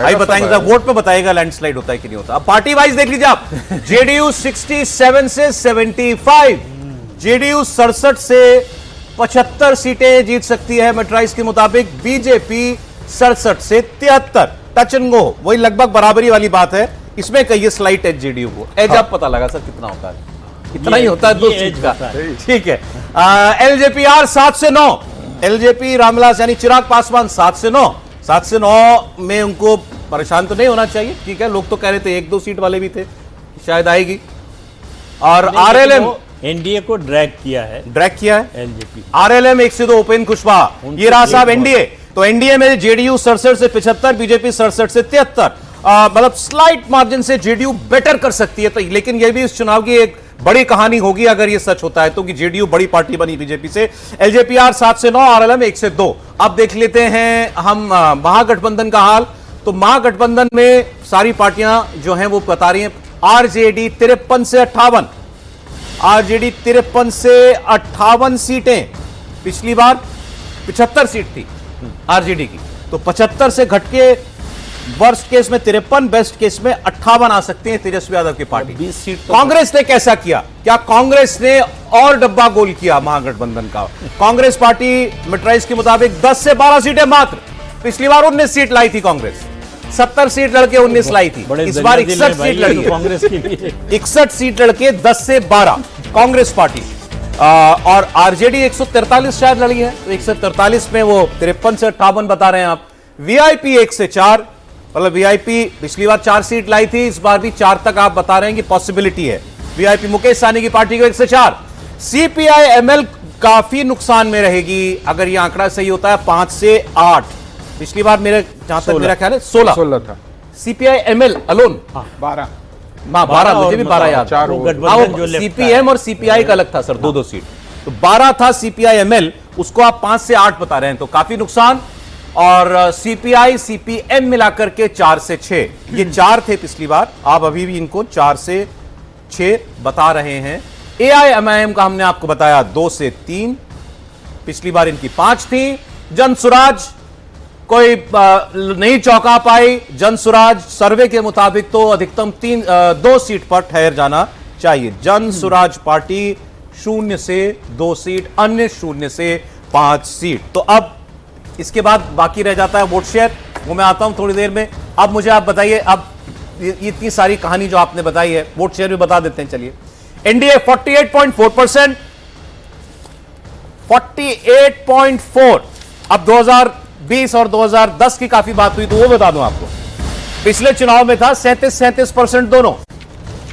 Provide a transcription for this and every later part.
भाई बताएंगे, वोट पे बताएगा लैंडस्लाइड होता है कि नहीं होता। अब पार्टी वाइज देख लीजिए आप, जेडीयू 67 से 75, जेडीयू 67 से 75 सीटें जीत सकती है मेट्राइज के मुताबिक, बीजेपी 67 से 73, टच एंड गो, वही लगभग बराबरी वाली बात है। इसमें कहिए स्लाइट एज जेडीयू को, एज आप पता लगा सर कितना होता है, इतना ही होता है 2 सीट का, ठीक है। एलजेपीआर 7 से 9, एलजेपी रामविलास यानी चिराग पासवान 7 से 9, 7 से 9 में उनको परेशान तो नहीं होना चाहिए, ठीक है। लोग तो कह रहे थे 1-2 सीट वाले भी थे, शायद आएगी। और आरएलएम एनडीए को ड्रैग किया है एलजेपी, आरएलएम 1 से 2 उपेंद्र कुशवाहा, ये रहा साहब एनडीए। तो एनडीए में जेडीयू 67 से 75, बीजेपी 67 से 73, मतलब स्लाइट मार्जिन से जेडीयू बेटर कर सकती है। तो लेकिन यह भी इस चुनाव की एक बड़ी कहानी होगी अगर यह सच होता है तो, कि जेडीयू बड़ी पार्टी बनी बीजेपी से। एलजेपीआर 7 से 9, आरएलएम 1 से 2। अब देख लेते हैं हम महागठबंधन का हाल। तो महागठबंधन में सारी पार्टियां जो हैं वो बता रही हैं, आरजेडी 53 से 58, आरजेडी 53 से 58 सीटें, पिछली बार 75 सीट थी आरजेडी की, तो 75 से घट के वर्स्ट केस में 53, बेस्ट केस में 58 आ सकते हैं तेजस्वी यादव की पार्टी। 20 सीट तो कांग्रेस ने कैसा किया? क्या कांग्रेस ने और डब्बा गोल किया महागठबंधन का? कांग्रेस पार्टी मेट्राइज के मुताबिक 10 से 12 सीटें मात्र, पिछली बार 19 सीट लाई थी कांग्रेस, 70 सीट लड़के 19 लाई थी, इस बार 61 सीट लड़ी कांग्रेस की भी 61 सीट लड़के 10 से 12 कांग्रेस पार्टी। और आरजेडी 143 शायद लड़ी है, तो 143 में वो 53 से 58 बता रहे हैं आप। वीआईपी 1 से 4, मतलब वीआईपी पिछली बार 4 सीट लाई थी, इस बार भी 4 तक आप बता रहे हैं कि पॉसिबिलिटी है। वीआईपी मुकेश सहनी की पार्टी को 1 से 4। सीपीआई एमएल काफी नुकसान में रहेगी अगर यह आंकड़ा सही होता है, 5 से 8, पिछली बार मेरे जहां तक मेरा ख्याल है 16 था। सीपीआई एमएल अलोन 12, 12, मुझे भी 12 याद, सीपीएम और सीपीआई का अलग था सर, 2-2 सीट, तो 12 था सीपीआई एमएल, उसको आप 5 से 8 बता रहे हैं, तो काफी नुकसान। और सीपीआई सीपीएम मिलाकर के 4 से 6, ये 4 थे पिछली बार, आप अभी भी इनको 4 से 6 बता रहे हैं। एआईएमआईएम का हमने आपको बताया 2 से 3, पिछली बार इनकी 5 थी। जनसुराज कोई नहीं चौंका पाई, जनसुराज सर्वे के मुताबिक तो अधिकतम 2 सीट पर ठहर जाना चाहिए। जनसुराज पार्टी 0 से 2 सीट, अन्य 0 से 5 सीट। तो अब इसके बाद बाकी रह जाता है वोट शेयर, वो मैं आता हूं थोड़ी देर में। अब मुझे आप बताइए, अब ये इतनी सारी कहानी जो आपने बताई है, वोट शेयर भी बता देते हैं चलिए। एनडीए 48.4%, 48.4। अब 2020 और 2010 की काफी बात हुई तो वो बता दूं आपको, पिछले चुनाव में था 37% दोनों,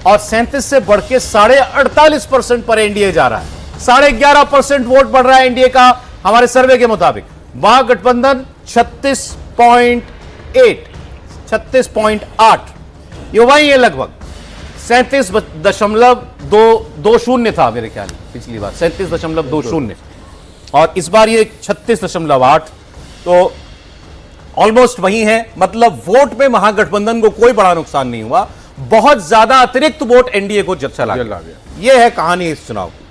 और 37 से बढ़ के 48.5% पर एनडीए जा रहा है। 11.5% वोट बढ़ रहा है एनडीए का हमारे सर्वे के मुताबिक। महागठबंधन 36.8, ये वही है लगभग 37.220 था मेरे ख्याल में पिछली बार, 37.20, और इस बार ये 36.8, तो ऑलमोस्ट वही है। मतलब वोट में महागठबंधन को कोई बड़ा नुकसान नहीं हुआ, बहुत ज्यादा अतिरिक्त वोट एनडीए को चला गया। यह है कहानी इस चुनाव की।